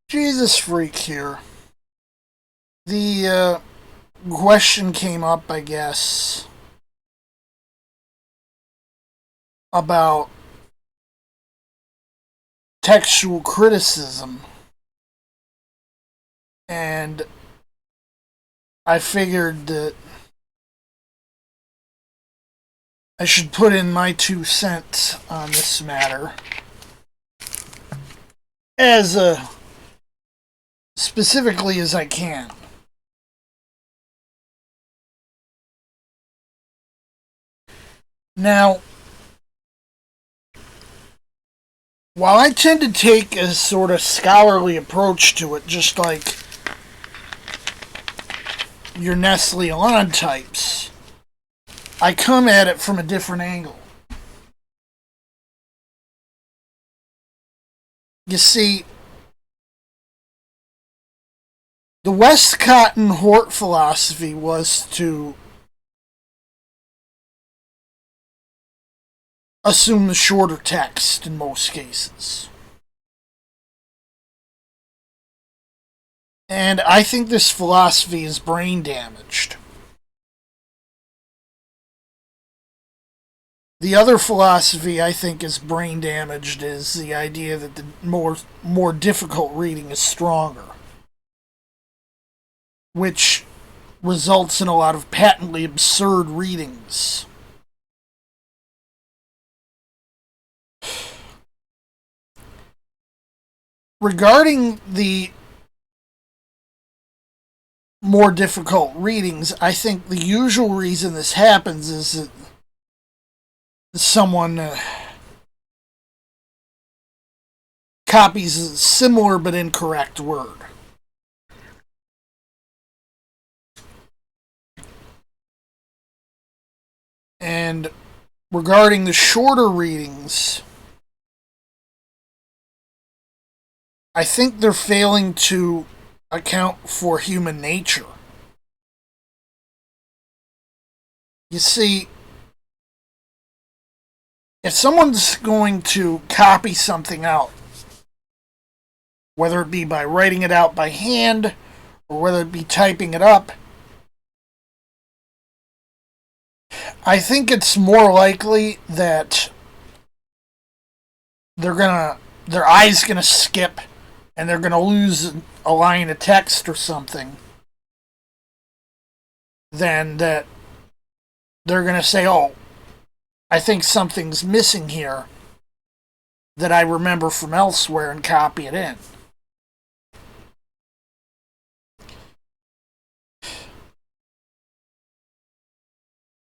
Jesus freak here. The question came up, I guess, about textual criticism, and I figured that I should put in my 2 cents on this matter as specifically as I can. Now, while I tend to take a sort of scholarly approach to it, just like your Nestle-Aland types, I come at it from a different angle. You see, the Westcott-Hort philosophy was to assume the shorter text in most cases. And I think this philosophy is brain damaged. The other philosophy I think is brain damaged is the idea that the more difficult reading is stronger, which results in a lot of patently absurd readings. Regarding the more difficult readings, I think the usual reason this happens is that someone copies a similar but incorrect word. And regarding the shorter readings, I think they're failing to account for human nature. You see, if someone's going to copy something out, whether it be by writing it out by hand or whether it be typing it up, I think it's more likely that their eye's gonna skip and they're gonna lose a line of text or something than that they're gonna say, "Oh, I think something's missing here that I remember from elsewhere," and copy it in.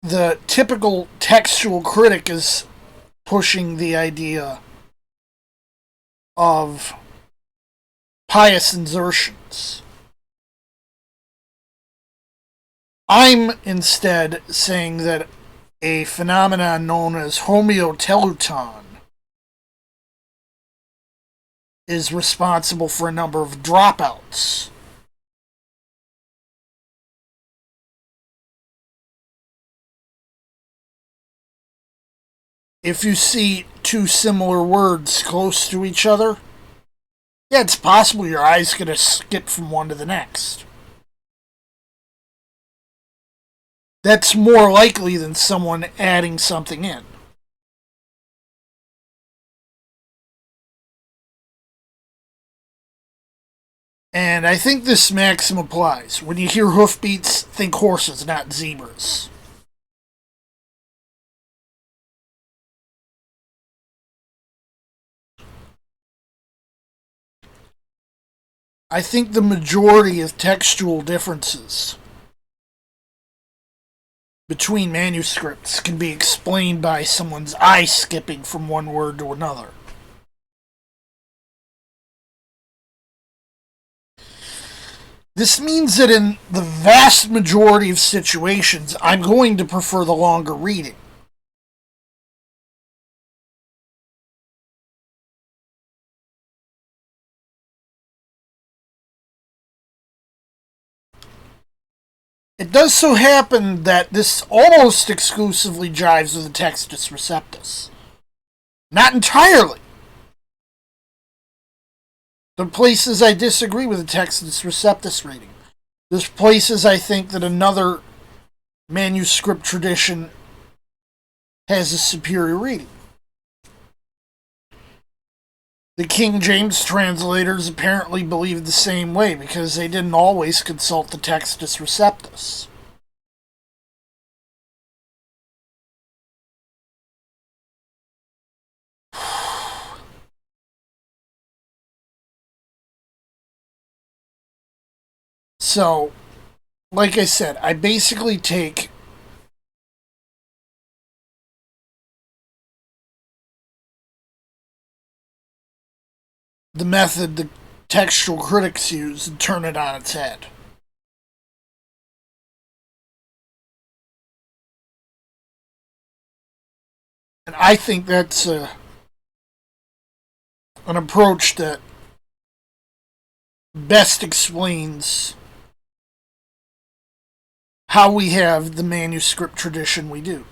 The typical textual critic is pushing the idea of pious insertions. I'm instead saying that a phenomenon known as homoeoteleuton is responsible for a number of dropouts. If you see two similar words close to each other, yeah, it's possible your eye's going to skip from one to the next. That's more likely than someone adding something in. And I think this maxim applies. When you hear hoofbeats, think horses, not zebras. I think the majority of textual differences between manuscripts can be explained by someone's eye skipping from one word to another. This means that in the vast majority of situations, I'm going to prefer the longer reading. It does so happen that this almost exclusively jives with the Textus Receptus. Not entirely. The places I disagree with the Textus Receptus reading. There's places I think that another manuscript tradition has a superior reading. The King James translators apparently believed the same way because they didn't always consult the Textus Receptus. So, like I said, I basically take the method the textual critics use and turn it on its head. And I think that's an approach that best explains how we have the manuscript tradition we do.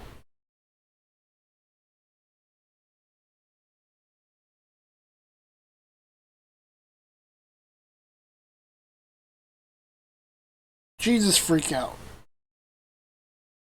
Jesus, freak out.